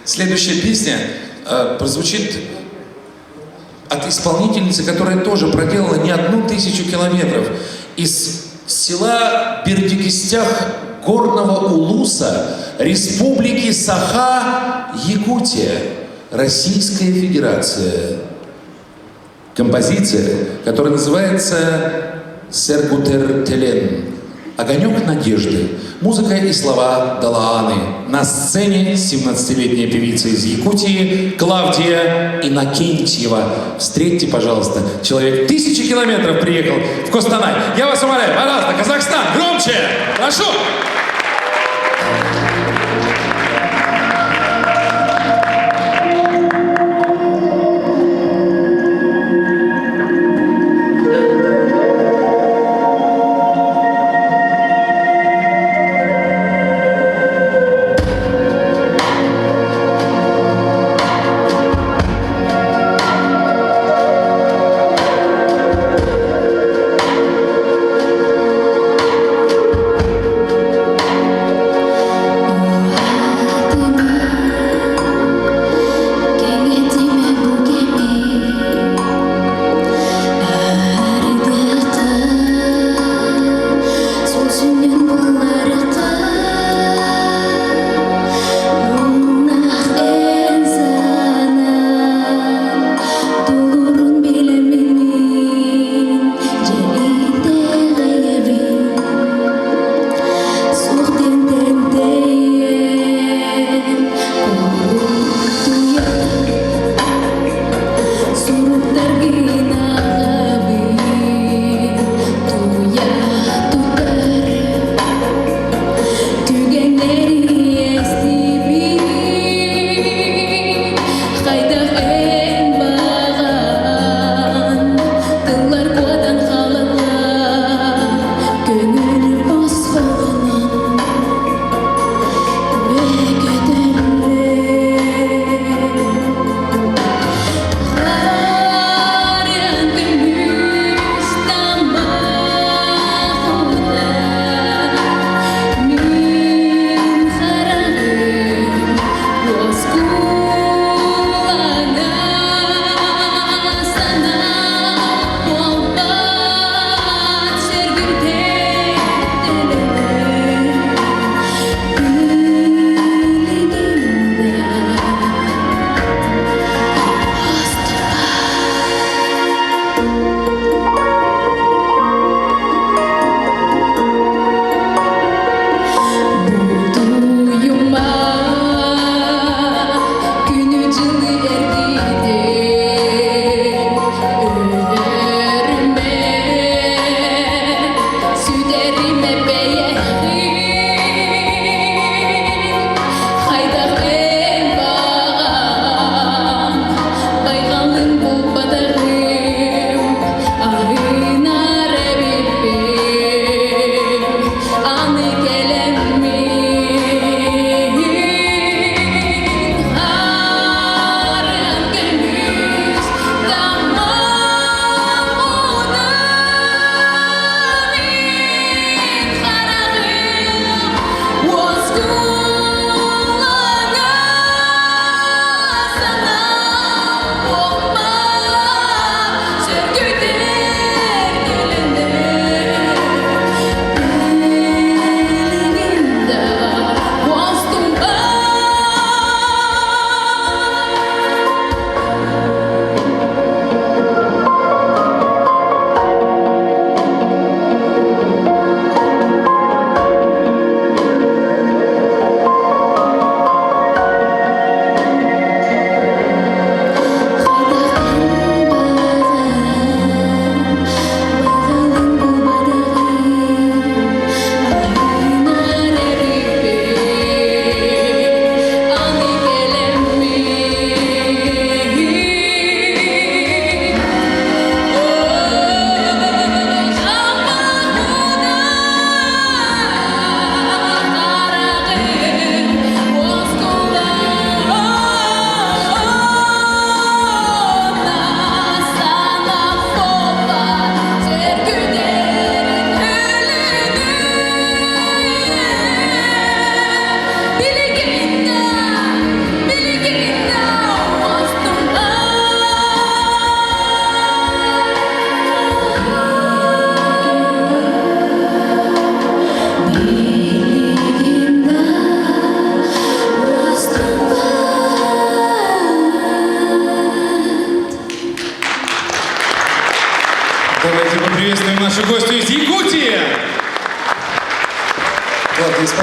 Следующая песня прозвучит от исполнительницы, которая тоже проделала не 1000 километров. Из села Бердикистях Горного Улуса, Республики Саха, Якутия, Российская Федерация. Композиция, которая называется «Сергутер Телен» — «Огонек надежды». Музыка и слова Далааны. На сцене 17-летняя певица из Якутии Клавдия Иннокентьева. Встретьте, пожалуйста, человек 1000 километров приехал в Костанай. Я вас умоляю, пожалуйста, Казахстан, громче! Прошу!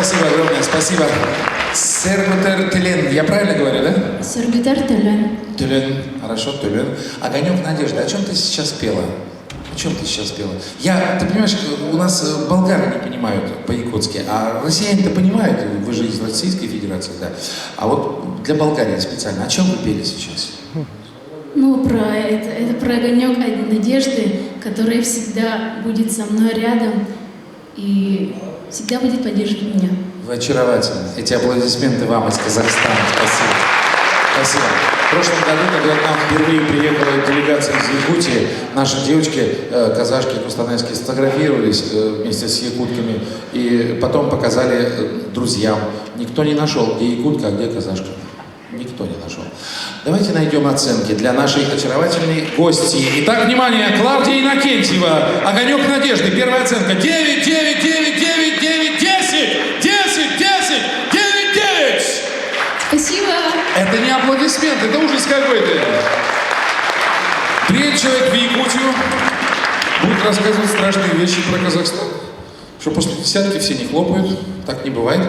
Спасибо огромное, спасибо. Сербутер Телен, я правильно говорю, да? Сербутер Телен. Телен, хорошо, Телен. Огонек надежды. О чем ты сейчас пела? О чем ты сейчас пела? Ты понимаешь, у нас болгары не понимают по-якутски, а россияне-то понимают, вы же из Российской Федерации, да. А вот для Болгарии специально. О чем вы пели сейчас? Ну, это про огонек надежды, который всегда будет со мной рядом и всегда будет поддерживать меня. Вы очаровательны. Эти аплодисменты вам из Казахстана. Спасибо. Спасибо. В прошлом году, когда к нам впервые приехала делегация из Якутии, наши девочки, казашки, кустанайские, сфотографировались вместе с якутками и потом показали друзьям. Никто не нашел, где якутка, а где казашка. Никто не нашел. Давайте найдем оценки для нашей очаровательной гости. Итак, внимание, Клавдия Иннокентьева, «Огонек надежды». Первая оценка 9, 9, 9, 9, 9, 10, 10, 10, 9, 9. Спасибо. Это не аплодисменты, это ужас какой-то. Приедет человек в Якутию, будет рассказывать страшные вещи про Казахстан. Что после десятки все не хлопают, так не бывает.